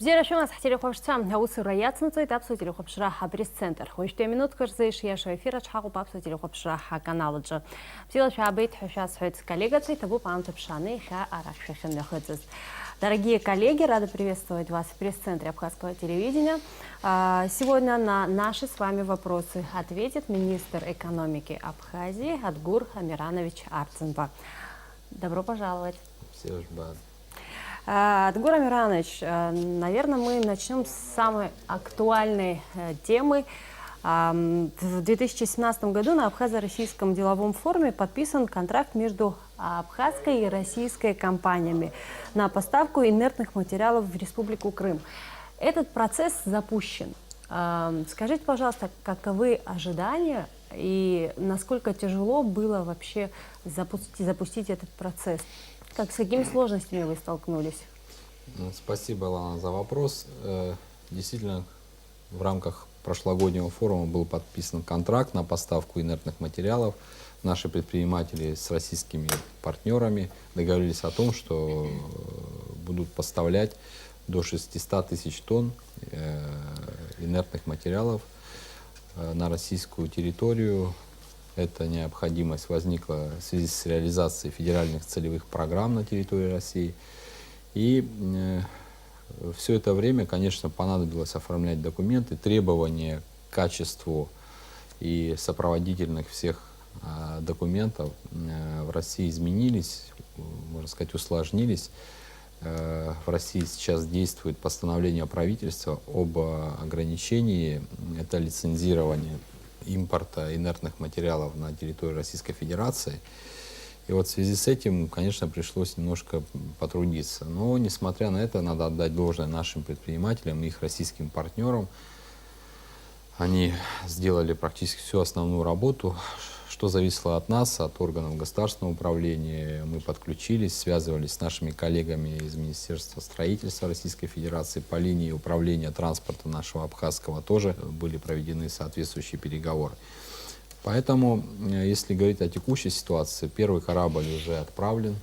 Зерешімас телехопшца аусы раяцынцы тапсу телехопшыра пресс-центр. Хойште минут кырзыш яшо эфира чхагу папсу телехопшыра каналыджы. Бзила шабейт хошас хойц коллегаций табу памты пшаны ха аракшехен лехыцыз. Дорогие коллеги, рада приветствовать вас в пресс-центре Абхазского телевидения. Сегодня на наши с вами вопросы ответит министр экономики Абхазии Адгур Амиранович Арцинба. Добро пожаловать. Адгур Амиранович, наверное, мы начнем с самой актуальной темы. В 2017 году на Абхазо-Российском деловом форуме подписан контракт между абхазской и российской компаниями на поставку инертных материалов в Республику Крым. Этот процесс запущен. Скажите, пожалуйста, каковы ожидания и насколько тяжело было вообще запустить этот процесс? С какими сложностями вы столкнулись? Спасибо, Лана, за вопрос. Действительно, в рамках прошлогоднего форума был подписан контракт на поставку инертных материалов. Наши предприниматели с российскими партнерами договорились о том, что будут поставлять до 600 тысяч тонн инертных материалов на российскую территорию. Эта необходимость возникла в связи с реализацией федеральных целевых программ на территории России. И все это время, конечно, понадобилось оформлять документы, требования к качеству и сопроводительных всех документов в России изменились, можно сказать, усложнились. В России сейчас действует постановление правительства об ограничении, это лицензирование импорта инертных материалов на территорию Российской Федерации. И вот в связи с этим, конечно, пришлось немножко потрудиться. Но, несмотря на это, надо отдать должное нашим предпринимателям и их российским партнерам. Они сделали практически всю основную работу, что зависело от нас, от органов государственного управления. Мы подключились, связывались с нашими коллегами из Министерства строительства Российской Федерации. По линии управления транспорта нашего абхазского тоже были проведены соответствующие переговоры. Поэтому, если говорить о текущей ситуации, первый корабль уже отправлен.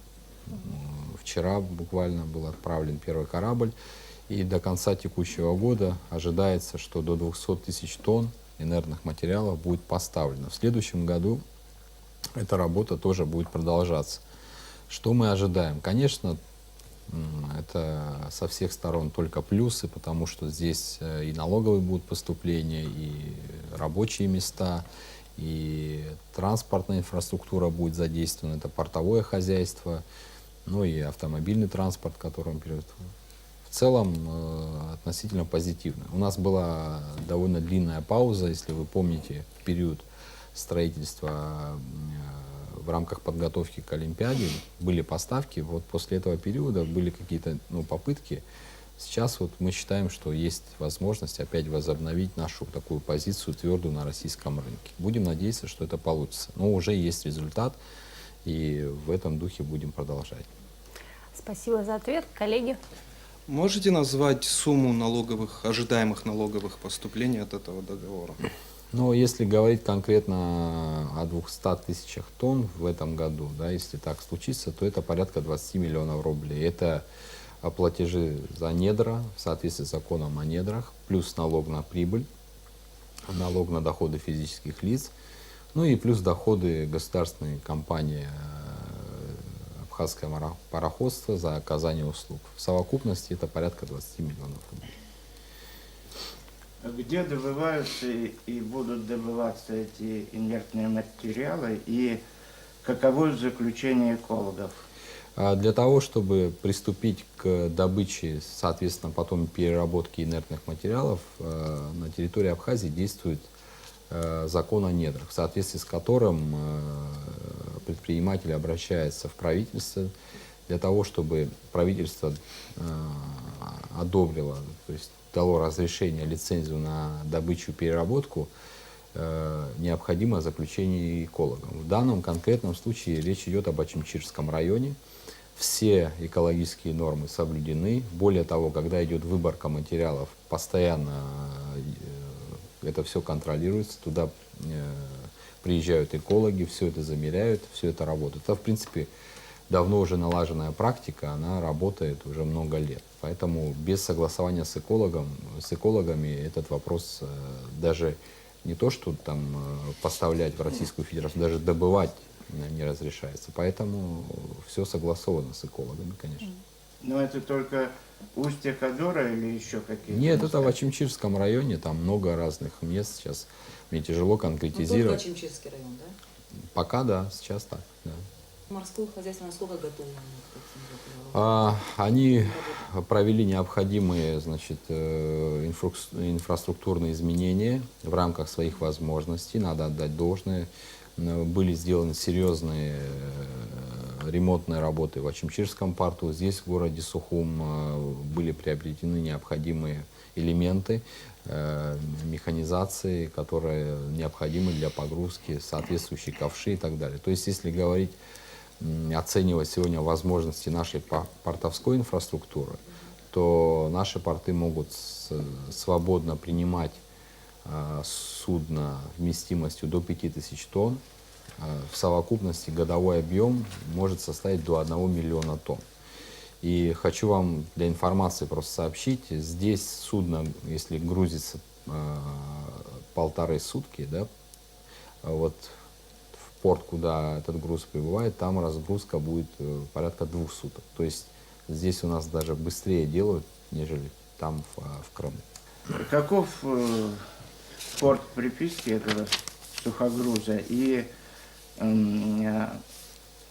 Вчера буквально был отправлен первый корабль. И до конца текущего года ожидается, что до 200 тысяч тонн инертных материалов будет поставлено. В следующем году эта работа тоже будет продолжаться. Что мы ожидаем? Конечно, это со всех сторон только плюсы, потому что здесь и налоговые будут поступления, и рабочие места, и транспортная инфраструктура будет задействована, это портовое хозяйство, ну и автомобильный транспорт, которым перейдет. В целом относительно позитивно. У нас была довольно длинная пауза, если вы помните, в период строительства в рамках подготовки к Олимпиаде были поставки. Вот после этого периода были какие-то попытки. Сейчас вот мы считаем, что есть возможность опять возобновить нашу такую позицию твердую на российском рынке. Будем надеяться, что это получится. Но уже есть результат, и в этом духе будем продолжать. Спасибо за ответ, коллеги. Можете назвать сумму ожидаемых налоговых поступлений от этого договора? Но если говорить конкретно о 200 тысячах тонн в этом году, да, если так случится, то это порядка 20 миллионов рублей. Это платежи за недра в соответствии с законом о недрах, плюс налог на прибыль, налог на доходы физических лиц, ну и плюс доходы государственной компании Абхазское пароходство за оказание услуг. В совокупности это порядка 20 миллионов рублей. Где добываются и будут добываться эти инертные материалы и каково заключение экологов? Для того, чтобы приступить к добыче, соответственно, потом переработке инертных материалов, на территории Абхазии действует закон о недрах, в соответствии с которым предприниматели обращаются в правительство для того, чтобы правительство одобрило, то есть дало разрешение, лицензию на добычу и переработку, необходимо заключение экологов. В данном конкретном случае речь идет об Ачимчирском районе. Все экологические нормы соблюдены. Более того, когда идет выборка материалов, постоянно это все контролируется. Туда приезжают экологи, все это замеряют, все это работает. Это, в принципе, давно уже налаженная практика, она работает уже много лет. Поэтому без согласования с экологами этот вопрос даже не то, что там поставлять в Российскую Федерацию, даже добывать не разрешается. Поэтому все согласовано с экологами, конечно. Но это только устье Кадора или еще какие-то? Нет, места? это в Ачимчирском районе, там много разных мест. Сейчас мне тяжело Ну, только конкретизировать. Ачимчирский район, да? Пока да, сейчас так. Да. Морское хозяйство насколько готово? к этим Они провели необходимые, значит, инфраструктурные изменения в рамках своих возможностей, надо отдать должное. Были сделаны серьезные ремонтные работы в Ачимчирском порту. Здесь, в городе Сухум, были приобретены необходимые элементы механизации, которые необходимы для погрузки, соответствующие ковши и так далее. То есть, если говорить, оценивать сегодня возможности нашей портовской инфраструктуры, то наши порты могут свободно принимать судно вместимостью до 5000 тонн. В совокупности годовой объем может составить до 1 миллиона тонн. И хочу вам для информации просто сообщить, здесь судно, если грузится 1,5 сутки, да, вот в порт, куда этот груз прибывает, там разгрузка будет порядка 2 суток. То есть здесь у нас даже быстрее делают, нежели там в Крыму. Каков порт приписки этого сухогруза и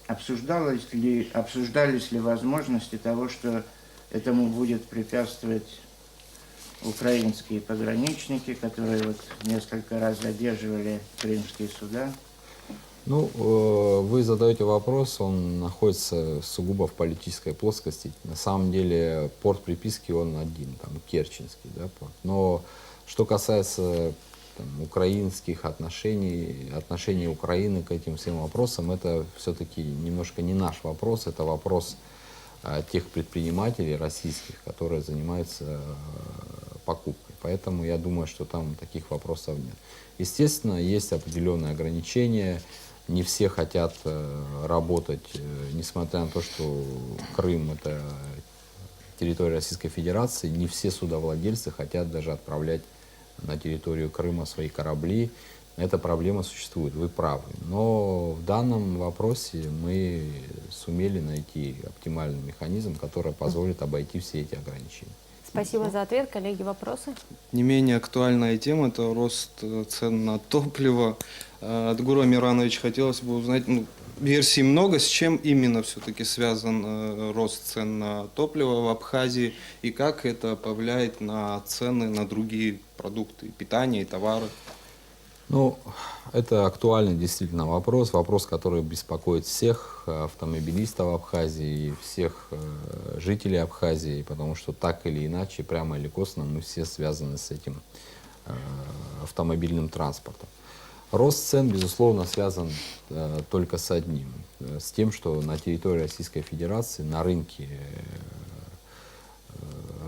обсуждались ли возможности того, что этому будет препятствовать украинские пограничники, которые вот несколько раз задерживали крымские суда? Ну, вы задаете вопрос, он находится сугубо в политической плоскости. На самом деле порт приписки он один, там Керченский, да, порт. Но что касается там, украинских отношений Украины к этим всем вопросам, это все-таки немножко не наш вопрос, это вопрос тех предпринимателей российских, которые занимаются покупкой. Поэтому я думаю, что там таких вопросов нет. Естественно, есть определенные ограничения. Не все хотят работать, несмотря на то, что Крым — это территория Российской Федерации, не все судовладельцы хотят даже отправлять на территорию Крыма свои корабли. Эта проблема существует, вы правы. Но в данном вопросе мы сумели найти оптимальный механизм, который позволит обойти все эти ограничения. Спасибо за ответ. Коллеги, вопросы? Не менее актуальная тема – это рост цен на топливо. От Гуру Амирановича хотелось бы узнать, версий много, с чем именно все-таки связан рост цен на топливо в Абхазии и как это повлияет на цены на другие продукты питания и товары. Ну, это актуальный действительно вопрос, который беспокоит всех автомобилистов Абхазии и всех жителей Абхазии, потому что так или иначе, прямо или косвенно, мы все связаны с этим автомобильным транспортом. Рост цен, безусловно, связан только с одним, с тем, что на территории Российской Федерации, на рынке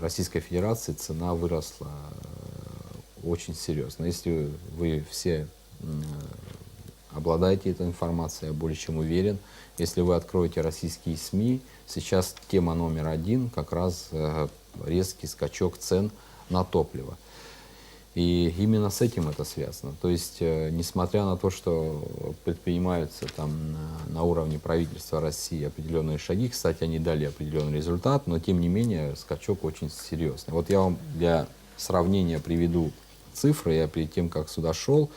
Российской Федерации цена выросла очень серьезно. Если вы все обладаете этой информацией, я более чем уверен, если вы откроете российские СМИ, сейчас тема номер один как раз резкий скачок цен на топливо. И именно с этим это связано. То есть, несмотря на то, что предпринимаются там на уровне правительства России определенные шаги, кстати, они дали определенный результат, но тем не менее скачок очень серьезный. Вот я вам для сравнения приведу цифры. Я перед тем, как сюда шел,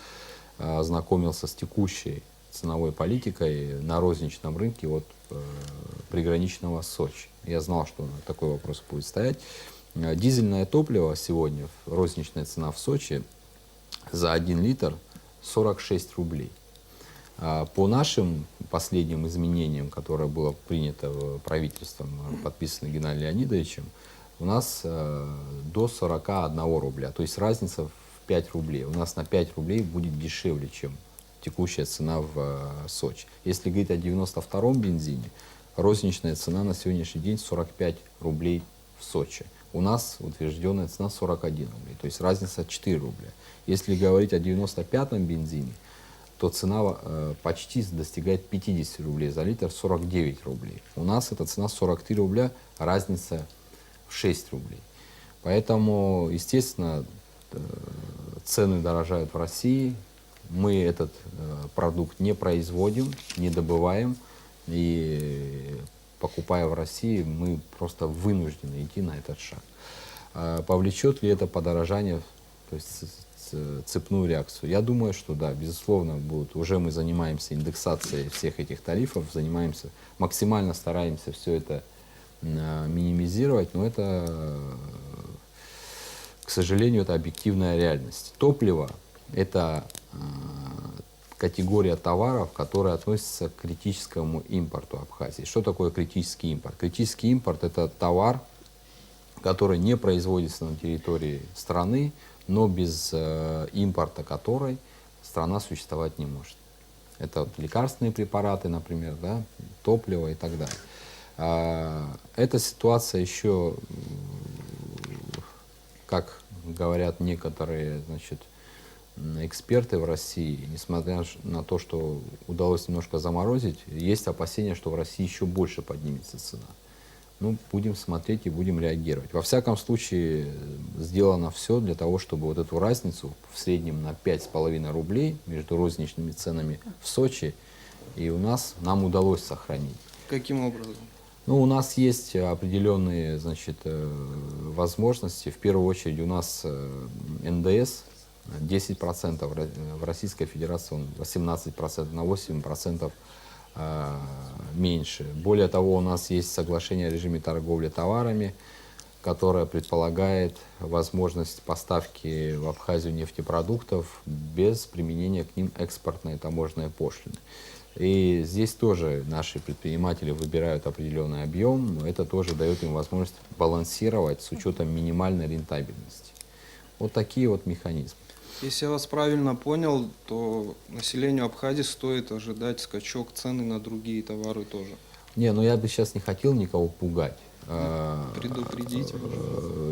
ознакомился с текущей ценовой политикой на розничном рынке от приграничного Сочи. Я знал, что такой вопрос будет стоять. Дизельное топливо сегодня, розничная цена в Сочи за 1 литр 46 рублей. По нашим последним изменениям, которое было принято правительством, подписано Геннадием Леонидовичем, у нас до 41 рубля. То есть разница в 5 рублей. У нас на 5 рублей будет дешевле, чем текущая цена в Сочи. Если говорить о 92-м бензине, розничная цена на сегодняшний день 45 рублей в Сочи. У нас утвержденная цена 41 рублей, то есть разница 4 рубля. Если говорить о 95-м бензине, то цена почти достигает 50 рублей за литр, 49 рублей. У нас эта цена 43 рубля, разница в в 6 рублей. Поэтому, естественно, цены дорожают в России. Мы этот продукт не производим, не добываем. И покупая в России, мы просто вынуждены идти на этот шаг. Повлечет ли это подорожание, то есть цепную реакцию? Я думаю, что да, безусловно, будут. Уже мы занимаемся индексацией всех этих тарифов, максимально стараемся все это минимизировать, но это, к сожалению, это объективная реальность. Топливо — это категория товаров, которые относятся к критическому импорту Абхазии. Что такое критический импорт? Критический импорт — это товар, который не производится на территории страны, но без импорта которой страна существовать не может. Это лекарственные препараты, например, да, топливо и так далее. Эта ситуация еще, как говорят некоторые, значит, эксперты в России, несмотря на то, что удалось немножко заморозить, есть опасения, что в России еще больше поднимется цена. Ну, будем смотреть и будем реагировать. Во всяком случае, сделано все для того, чтобы вот эту разницу в среднем на 5,5 рублей между розничными ценами в Сочи и у нас нам удалось сохранить. Каким образом? Ну, у нас есть определенные, значит, возможности. В первую очередь у нас НДС 10%, в Российской Федерации он 18%, на 8% меньше. Более того, у нас есть соглашение о режиме торговли товарами, которое предполагает возможность поставки в Абхазию нефтепродуктов без применения к ним экспортной таможенной пошлины. И здесь тоже наши предприниматели выбирают определенный объем, но это тоже дает им возможность балансировать с учетом минимальной рентабельности. Вот такие вот механизмы. Если я вас правильно понял, то населению Абхазии стоит ожидать скачок цены на другие товары тоже. Не, ну я бы сейчас не хотел никого пугать. Предупредите.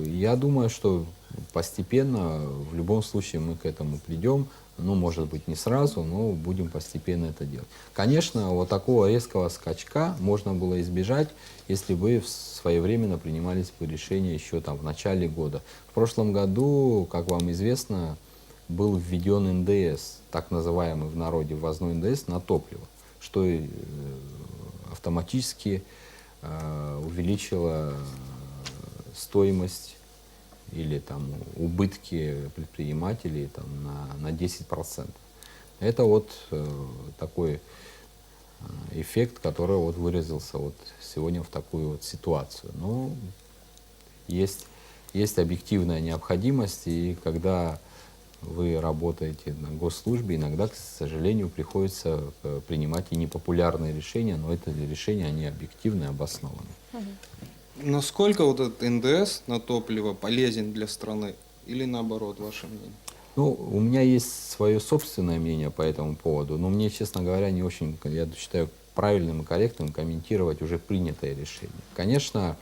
Я думаю, что постепенно, в любом случае, мы к этому придем. Ну, может быть, не сразу, но будем постепенно это делать. Конечно, вот такого резкого скачка можно было избежать, если бы своевременно принимались бы решения еще там в начале года. В прошлом году, как вам известно, был введен НДС, так называемый в народе ввозной НДС на топливо, что автоматически увеличило стоимость или там убытки предпринимателей там, на 10%. Это вот такой эффект, который вот выразился вот сегодня в такую вот ситуацию. Но есть объективная необходимость, и когда вы работаете на госслужбе, иногда, к сожалению, приходится принимать и непопулярные решения, но это решения, они объективны, обоснованы. Насколько вот этот НДС на топливо полезен для страны? Или наоборот, ваше мнение? Ну, у меня есть свое собственное мнение по этому поводу, но мне, честно говоря, не очень, я считаю, правильным и корректным комментировать уже принятое решение. Конечно,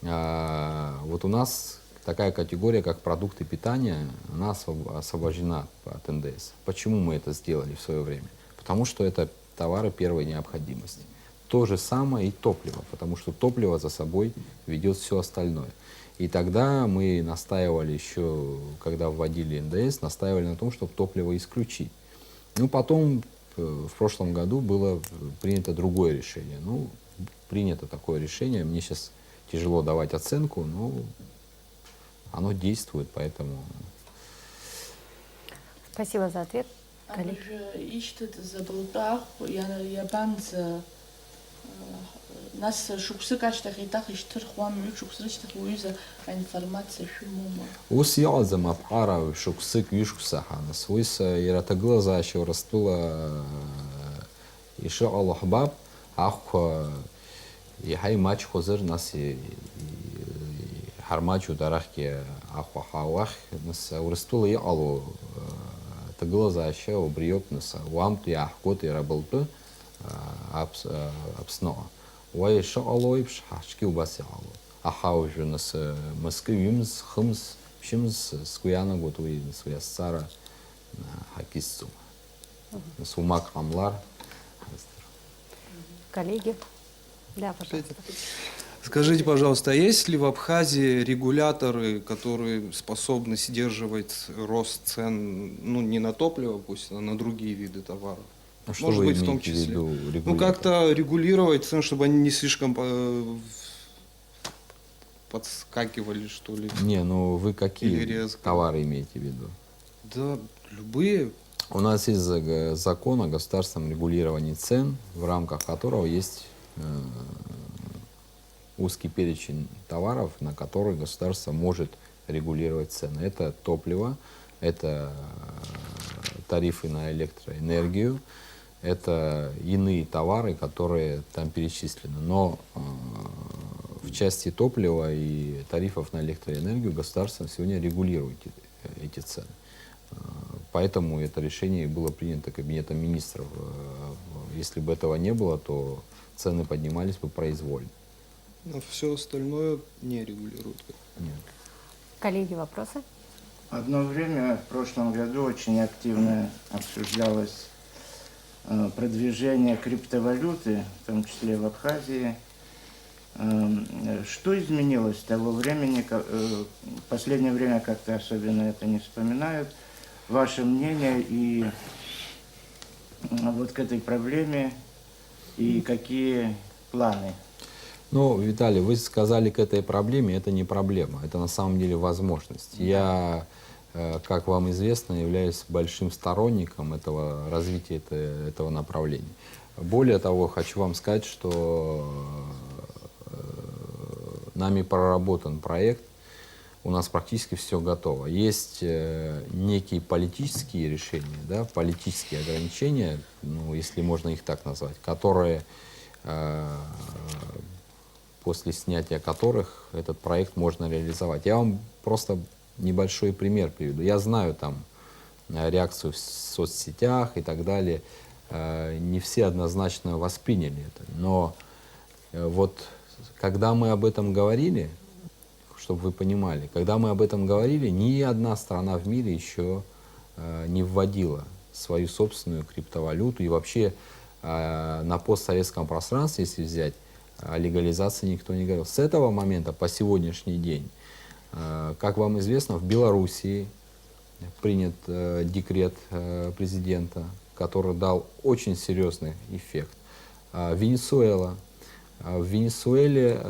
вот у нас такая категория, как продукты питания, она освобождена от НДС. Почему мы это сделали в свое время? Потому что это товары первой необходимости. То же самое и топливо, потому что топливо за собой ведет все остальное. И тогда мы настаивали еще, когда вводили НДС, настаивали на том, чтобы топливо исключить. Ну, потом в прошлом году было принято другое решение. Ну, принято такое решение, мне сейчас тяжело давать оценку, но оно действует, поэтому... Спасибо за ответ. Коллеги. ищет заблудах, ябанца нас шуксы каштахитах иштыр хуам шуксрыштах уиза информация шумума. Ус ялзам апара шуксык вишкусаханас. Уис иратаглазаще урастула ише аллахбаб ах ихай мач хозыр нас хармачу дарахки ахвахавах нас урастула и алу таглазаще обриёк нас уамт и ахкот и рабылты абсноа. Уай шаалой пшашки убаси алу. Ахаужу нас Москвы юмс хымс шимс скуяна готовы своя сара хакису. Сумак амлар. Коллеги. Да, пожалуйста. Скажите, пожалуйста, а есть ли в Абхазии регуляторы, которые способны сдерживать рост цен, ну, не на топливо, пусть, а на другие виды товаров? А что Может вы быть, в том имеете в числе. виду Ну, регулятор? как-то регулировать цены, чтобы они не слишком подскакивали, что ли. Не, ну вы Или какие резко. товары имеете в виду? Да, любые. У нас есть закон о государственном регулировании цен, в рамках которого есть узкий перечень товаров, на которые государство может регулировать цены. Это топливо, это тарифы на электроэнергию, это иные товары, которые там перечислены. Но в части топлива и тарифов на электроэнергию государство сегодня регулирует эти цены. Поэтому это решение было принято Кабинетом министров. Если бы этого не было, то цены поднимались бы произвольно. А все остальное не регулируют. Нет. Коллеги, вопросы? Одно время, в прошлом году, очень активно обсуждалось продвижение криптовалюты, в том числе в Абхазии. Что изменилось с того времени? В последнее время как-то особенно это не вспоминают. Ваше мнение и вот к этой проблеме и какие планы? Ну, Виталий, вы сказали к этой проблеме, это не проблема, это на самом деле возможность. Я, как вам известно, являюсь большим сторонником этого развития этого направления. Более того, хочу вам сказать, что нами проработан проект, у нас практически все готово. Есть некие политические решения, да, политические ограничения, ну, если можно их так назвать, которые, после снятия которых этот проект можно реализовать. Я вам просто небольшой пример приведу. Я знаю там реакцию в соцсетях и так далее. Не все однозначно восприняли это. Но вот когда мы об этом говорили, чтобы вы понимали, когда мы об этом говорили, ни одна страна в мире еще не вводила свою собственную криптовалюту. И вообще на постсоветском пространстве, если взять, о легализации никто не говорил. С этого момента по сегодняшний день, как вам известно, в Белоруссии принят декрет президента, который дал очень серьезный эффект. Венесуэла. В Венесуэле,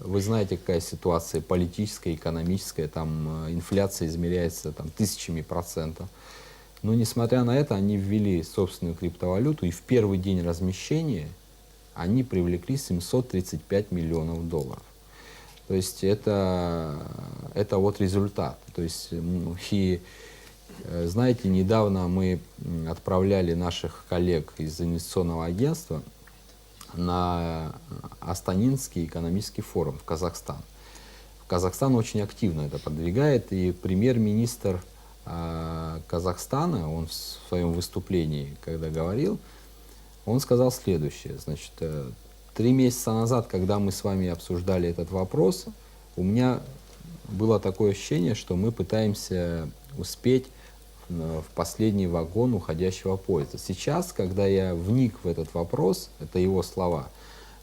вы знаете, какая ситуация политическая, экономическая, там инфляция измеряется там, тысячами процентов. Но несмотря на это, они ввели собственную криптовалюту, и в первый день размещения они привлекли 735 миллионов долларов. То есть это вот результат. То есть, и знаете, недавно мы отправляли наших коллег из инвестиционного агентства на Астанинский экономический форум в Казахстан. Казахстан очень активно это продвигает, и премьер-министр Казахстана, он в своем выступлении, когда говорил, он сказал следующее. Значит, 3 месяца назад, когда мы с вами обсуждали этот вопрос, у меня было такое ощущение, что мы пытаемся успеть в последний вагон уходящего поезда. Сейчас, когда я вник в этот вопрос, это его слова,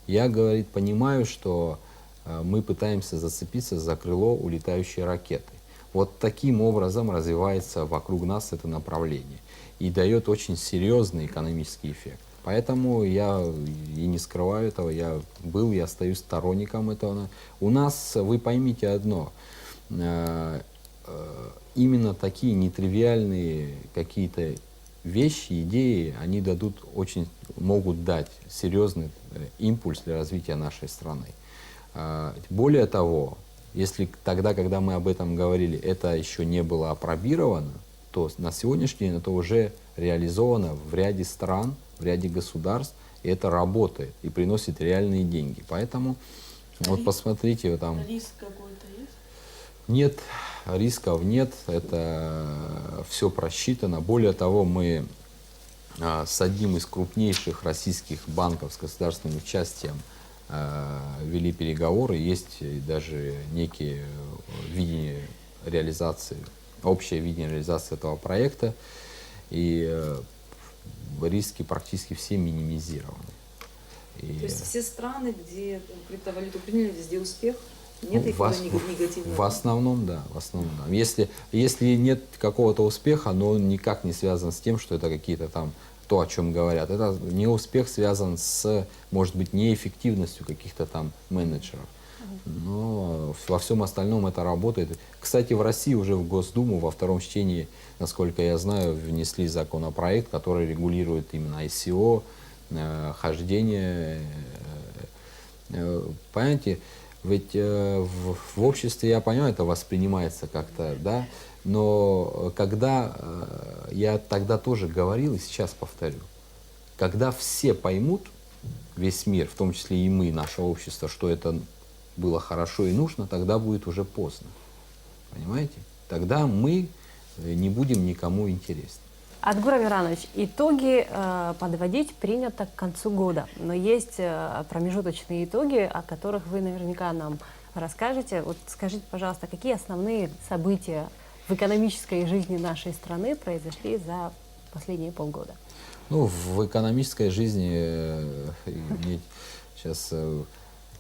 я, говорит, понимаю, что мы пытаемся зацепиться за крыло улетающей ракеты. Вот таким образом развивается вокруг нас это направление и дает очень серьезный экономический эффект. Поэтому я и не скрываю этого, я был и остаюсь сторонником этого. У нас, вы поймите одно, именно такие нетривиальные какие-то вещи, идеи, они могут дать серьезный импульс для развития нашей страны. Более того, если тогда, когда мы об этом говорили, это еще не было апробировано, то на сегодняшний день это уже реализовано в ряде стран, в ряде государств, и это работает и приносит реальные деньги. Поэтому вот посмотрите, там Риск какой-то есть? нет, рисков нет, это все просчитано. Более того, мы с одним из крупнейших российских банков с государственным участием вели переговоры, есть даже некие видения реализации, общее видение реализации этого проекта, и риски практически все минимизированы. И То есть все страны, где криптовалюту приняли, везде успех? Нет ну, эффекта негативного? в основном, да, в основном, да. Если нет какого-то успеха, но он никак не связан с тем, что это какие-то там то, о чем говорят. Это не успех связан с, может быть, неэффективностью каких-то там менеджеров. Но во всем остальном это работает. Кстати, в России уже в Госдуму во втором чтении, насколько я знаю, внесли законопроект, который регулирует именно ICO, хождение. Понимаете, ведь в обществе, я понимаю, это воспринимается как-то, да, но когда, я тогда тоже говорил и сейчас повторю, когда все поймут, весь мир, в том числе и мы, наше общество, что это было хорошо и нужно, тогда будет уже поздно. Понимаете? Тогда мы не будем никому интересны. Адгур Амиранович, итоги подводить принято к концу года, но есть промежуточные итоги, о которых вы наверняка нам расскажете. Вот скажите, пожалуйста, какие основные события в экономической жизни нашей страны произошли за последние полгода? Ну, в экономической жизни мне сейчас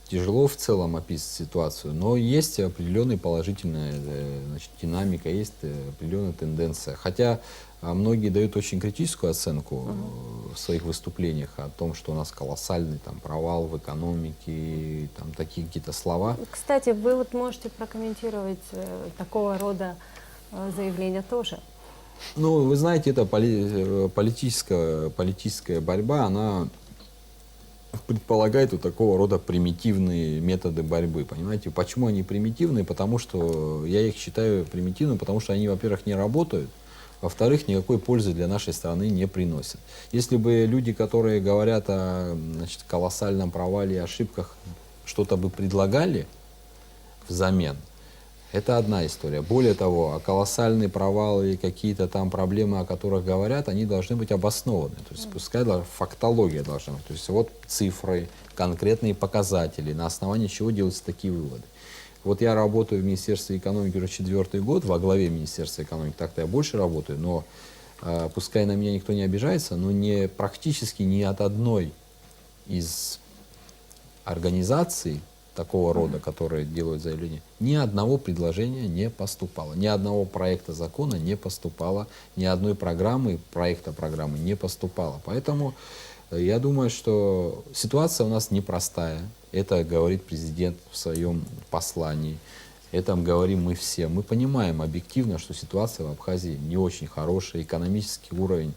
тяжело в целом описывать ситуацию, но есть определенная положительная, значит, динамика, есть определенная тенденция. Хотя многие дают очень критическую оценку в своих выступлениях о том, что у нас колоссальный там, провал в экономике, там, такие какие-то слова. Кстати, вы вот можете прокомментировать такого рода заявления тоже. Ну, вы знаете, это политическая борьба, она предполагает вот такого рода примитивные методы борьбы, понимаете? Почему они примитивные? Потому что я их считаю примитивными, потому что они, во-первых, не работают, во-вторых, никакой пользы для нашей страны не приносят. Если бы люди, которые говорят о, значит, колоссальном провале и ошибках, что-то бы предлагали взамен, это одна история. Более того, колоссальные провалы и какие-то там проблемы, о которых говорят, они должны быть обоснованы. То есть пускай фактология должна быть. То есть вот цифры, конкретные показатели, на основании чего делаются такие выводы. Вот я работаю в Министерстве экономики уже 4-й год, во главе Министерства экономики, так-то я больше работаю, но пускай на меня никто не обижается, но практически ни от одной из организаций такого рода, которые делают заявления, ни одного предложения не поступало, ни одного проекта закона не поступало, ни одной проекта программы не поступало. Поэтому я думаю, что ситуация у нас непростая. Это говорит президент в своем послании. Это говорим мы все. Мы понимаем объективно, что ситуация в Абхазии не очень хорошая. Экономический уровень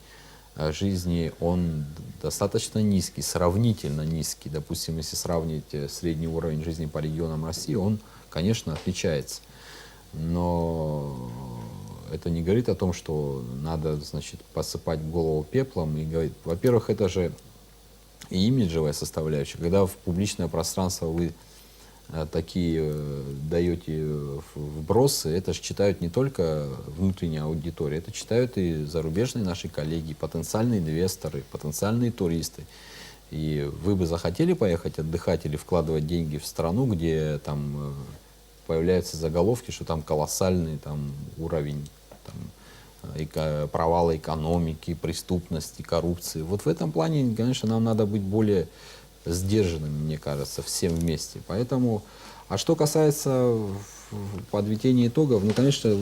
жизни, он достаточно низкий, сравнительно низкий. Допустим, если сравнить средний уровень жизни по регионам России, он, конечно, отличается. Но это не говорит о том, что надо, значит, посыпать голову пеплом и говорить. Во-первых, это же и имиджевая составляющая. Когда в публичное пространство вы такие даете вбросы, это же читают не только внутренняя аудитория, это читают и зарубежные наши коллеги, потенциальные инвесторы, потенциальные туристы. И вы бы захотели поехать отдыхать или вкладывать деньги в страну, где там появляются заголовки, что там колоссальный там, уровень там, провала экономики, преступности, коррупции. Вот в этом плане, конечно, нам надо быть более сдержанными, мне кажется, всем вместе. Поэтому, а что касается подведения итогов, ну, конечно,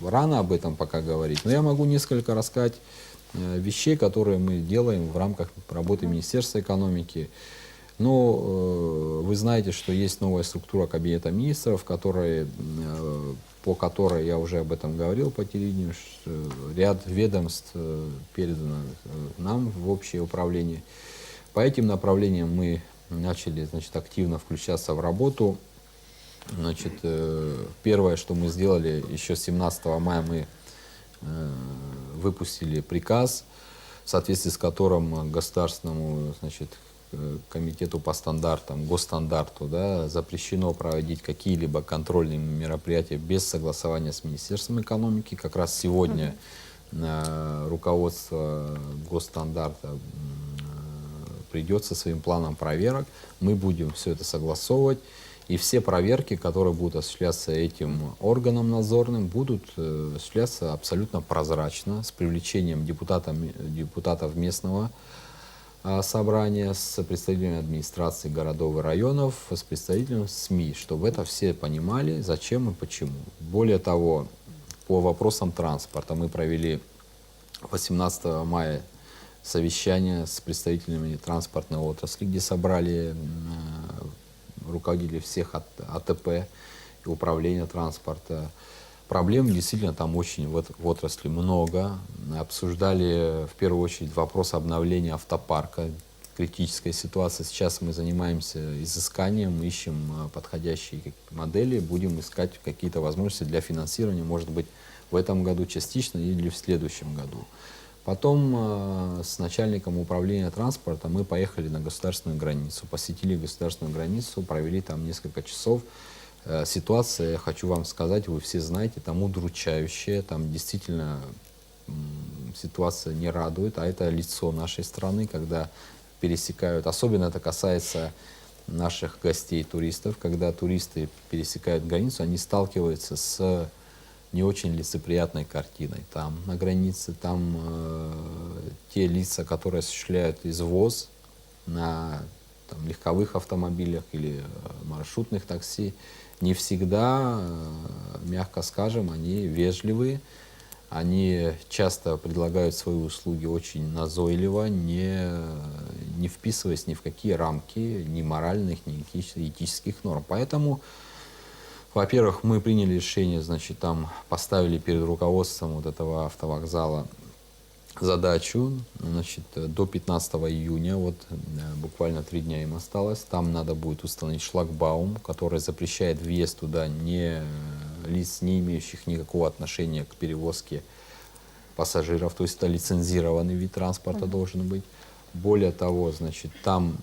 рано об этом пока говорить, но я могу несколько рассказать вещей, которые мы делаем в рамках работы Министерства экономики. Но вы знаете, что есть новая структура Кабинета министров, по которой я уже об этом говорил по телевидению, ряд ведомств передано нам в общее управление. По этим направлениям мы начали, значит, активно включаться в работу. Значит, первое, что мы сделали, еще 17 мая мы выпустили приказ, в соответствии с которым государственному, значит, комитету по стандартам, госстандарту, да, запрещено проводить какие-либо контрольные мероприятия без согласования с Министерством экономики. Как раз сегодня руководство госстандарта придет со своим планом проверок, мы будем все это согласовывать, и все проверки, которые будут осуществляться этим органом надзорным, будут осуществляться абсолютно прозрачно, с привлечением депутатов местного собрания с представителями администрации городов и районов, с представителями СМИ, чтобы это все понимали, зачем и почему. Более того, по вопросам транспорта мы провели 18 мая совещание с представителями транспортной отрасли, где собрали руководителей всех АТП и управления транспорта. Проблем действительно там очень в отрасли много. Обсуждали в первую очередь вопрос обновления автопарка. Критическая ситуация. Сейчас мы занимаемся изысканием, ищем подходящие модели, будем искать какие-то возможности для финансирования, может быть, в этом году частично или в следующем году. Потом с начальником управления транспорта мы поехали на государственную границу, посетили государственную границу, провели там несколько часов. Ситуация, я хочу вам сказать, вы все знаете, там удручающая, там действительно ситуация не радует, а это лицо нашей страны, когда пересекают, особенно это касается наших гостей, туристов, когда туристы пересекают границу, они сталкиваются с не очень лицеприятной картиной. Там на границе, там те лица, которые осуществляют извоз на там, легковых автомобилях или маршрутных такси, не всегда, мягко скажем, они вежливые, они часто предлагают свои услуги очень назойливо, не вписываясь ни в какие рамки, ни моральных, ни этических норм. Поэтому, во-первых, мы приняли решение, значит, там поставили перед руководством вот этого автовокзала задачу, значит, до 15 июня, вот буквально 3 дня им осталось, там надо будет установить шлагбаум, который запрещает въезд туда лиц, не имеющих никакого отношения к перевозке пассажиров, то есть это лицензированный вид транспорта должен быть. Более того, значит, там,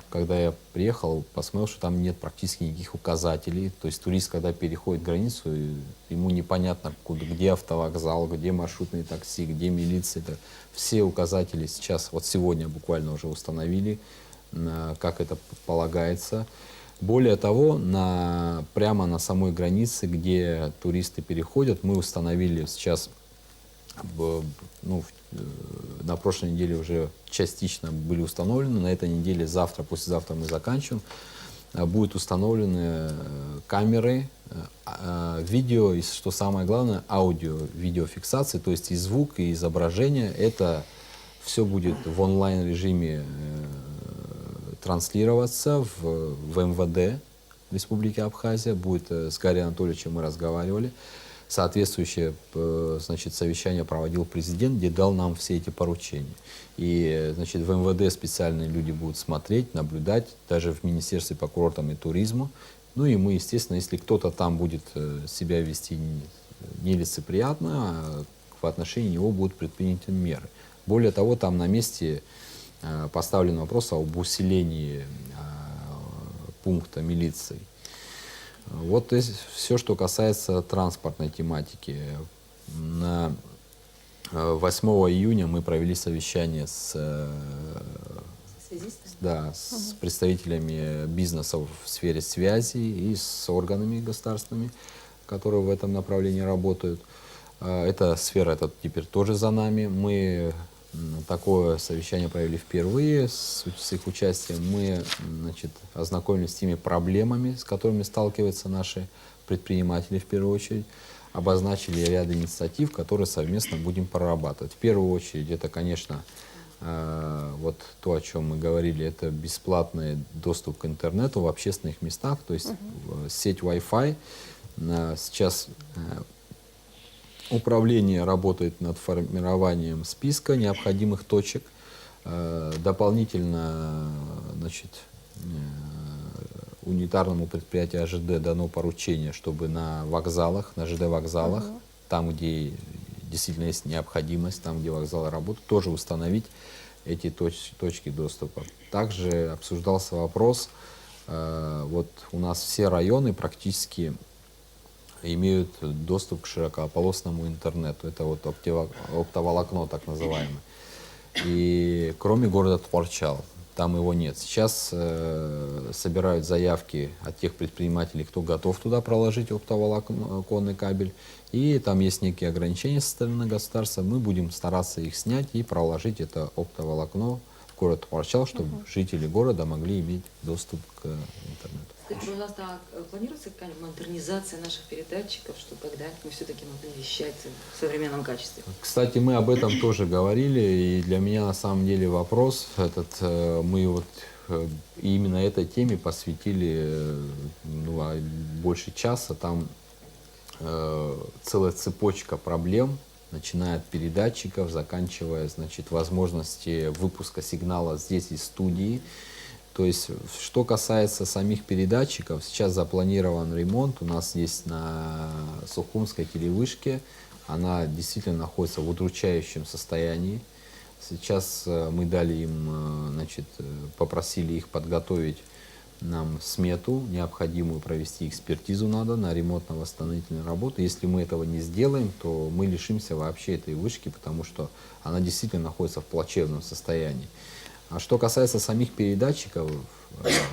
когда я приехал, посмотрел, что там нет практически никаких указателей. То есть турист, когда переходит границу, ему непонятно, где автовокзал, где маршрутные такси, где милиция. Все указатели сейчас, вот сегодня буквально уже установили, как это полагается. Более того, прямо на самой границе, где туристы переходят, мы установили сейчас, на прошлой неделе уже частично были установлены, на этой неделе, завтра, послезавтра мы заканчиваем, будут установлены камеры, видео и, что самое главное, аудио-видеофиксации, то есть и звук, и изображение, это все будет в онлайн-режиме транслироваться в МВД Республики Абхазия, будет с Гарри Анатольевичем мы разговаривали. Соответствующее, значит, совещание проводил президент, где дал нам все эти поручения. И, значит, в МВД специальные люди будут смотреть, наблюдать, даже в Министерстве по курортам и туризму. Ну и мы, естественно, если кто-то там будет себя вести нелицеприятно, в отношении него будут предприняты меры. Более того, там на месте поставлен вопрос об усилении пункта милиции. Вот все, что касается транспортной тематики. На 8 июня мы провели совещание с представителями бизнеса в сфере связи и с органами государственными, которые в этом направлении работают. Эта сфера теперь тоже за нами. Мы такое совещание провели впервые с их участием. Мы, значит, ознакомились с теми проблемами, с которыми сталкиваются наши предприниматели в первую очередь, обозначили ряд инициатив, которые совместно будем прорабатывать. В первую очередь это, конечно, вот то, о чем мы говорили, это бесплатный доступ к интернету в общественных местах, то есть сеть Wi-Fi. Сейчас управление работает над формированием списка необходимых точек. Дополнительно, значит, унитарному предприятию АЖД дано поручение, чтобы на вокзалах, на ЖД-вокзалах, там, где действительно есть необходимость, там, где вокзалы работают, тоже установить эти точки доступа. Также обсуждался вопрос, вот у нас все районы практически имеют доступ к широкополосному интернету. Это вот оптоволокно, так называемое. И кроме города Творчал. там его нет. Сейчас собирают заявки от тех предпринимателей, кто готов туда проложить оптоволоконный кабель. И там есть некие ограничения со стороны государства. Мы будем стараться их снять и проложить это оптоволокно в город Ворчал, чтобы жители города могли иметь доступ к интернету. Скажите, пожалуйста, а планируется какая-нибудь модернизация наших передатчиков, чтобы когда мы все-таки могли вещать в современном качестве? Кстати, мы об этом тоже говорили, и для меня на самом деле вопрос этот, мы вот именно этой теме посвятили больше часа. Там целая цепочка проблем, начиная от передатчиков, заканчивая, значит, возможности выпуска сигнала здесь из студии. То есть, что касается самих передатчиков, сейчас запланирован ремонт. У нас есть на Сухумской телевышке. Она действительно находится в удручающем состоянии. Сейчас мы дали им, значит, попросили их подготовить нам смету, необходимую провести экспертизу надо на ремонтно-восстановительные работы. Если мы этого не сделаем, то мы лишимся вообще этой вышки, потому что она действительно находится в плачевном состоянии. А что касается самих передатчиков,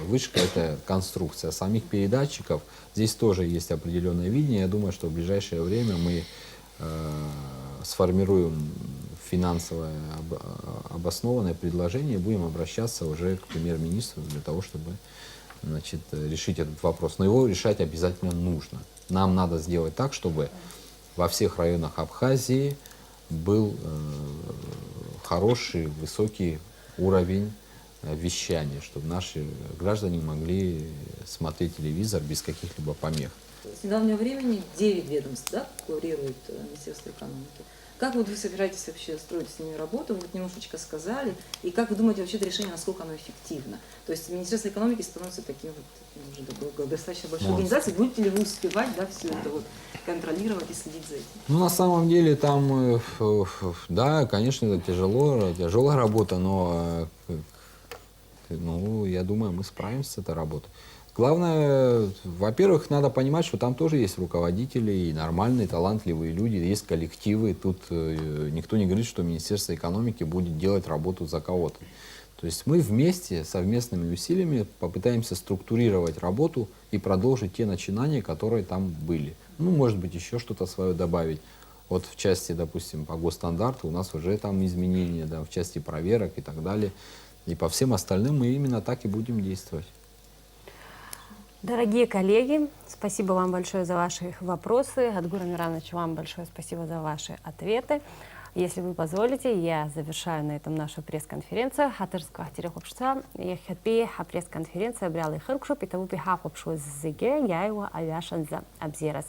вышка — это конструкция самих передатчиков. Здесь тоже есть определенное видение. Я думаю, что в ближайшее время мы сформируем финансовое обоснованное предложение и будем обращаться уже к премьер-министру для того, чтобы, значит, решить этот вопрос. Но его решать обязательно нужно. Нам надо сделать так, чтобы во всех районах Абхазии был хороший, высокий уровень вещания, чтобы наши граждане могли смотреть телевизор без каких-либо помех. С недавнего времени 9 ведомств, да, курирует Министерство экономики. Как вот вы собираетесь вообще строить с ними работу? Вы вот немножечко сказали. И как вы думаете вообще это решение, насколько оно эффективно? То есть Министерство экономики становится таким вот, уже достаточно большой организацией. Будете ли вы успевать, да, все это вот контролировать и следить за этим? Ну, на самом деле, там, да, конечно, это тяжелая работа, но, ну, я думаю, мы справимся с этой работой. Главное, во-первых, надо понимать, что там тоже есть руководители, и нормальные, талантливые люди, есть коллективы. Тут никто не говорит, что Министерство экономики будет делать работу за кого-то. То есть мы вместе, совместными усилиями попытаемся структурировать работу и продолжить те начинания, которые там были. Ну, может быть, еще что-то свое добавить. Вот в части, допустим, по госстандарту у нас уже там изменения, да, в части проверок и так далее. И по всем остальным мы именно так и будем действовать. Дорогие коллеги, спасибо вам большое за ваши вопросы. Адгур Амиранович, вам большое спасибо за ваши ответы. Если вы позволите, я завершаю на этом нашу пресс-конференцию. Хатырского общества. Я хэппи пресс-конференция брал и хыркшоп, и того пиха общего зиге, я его авиашан за абзерас.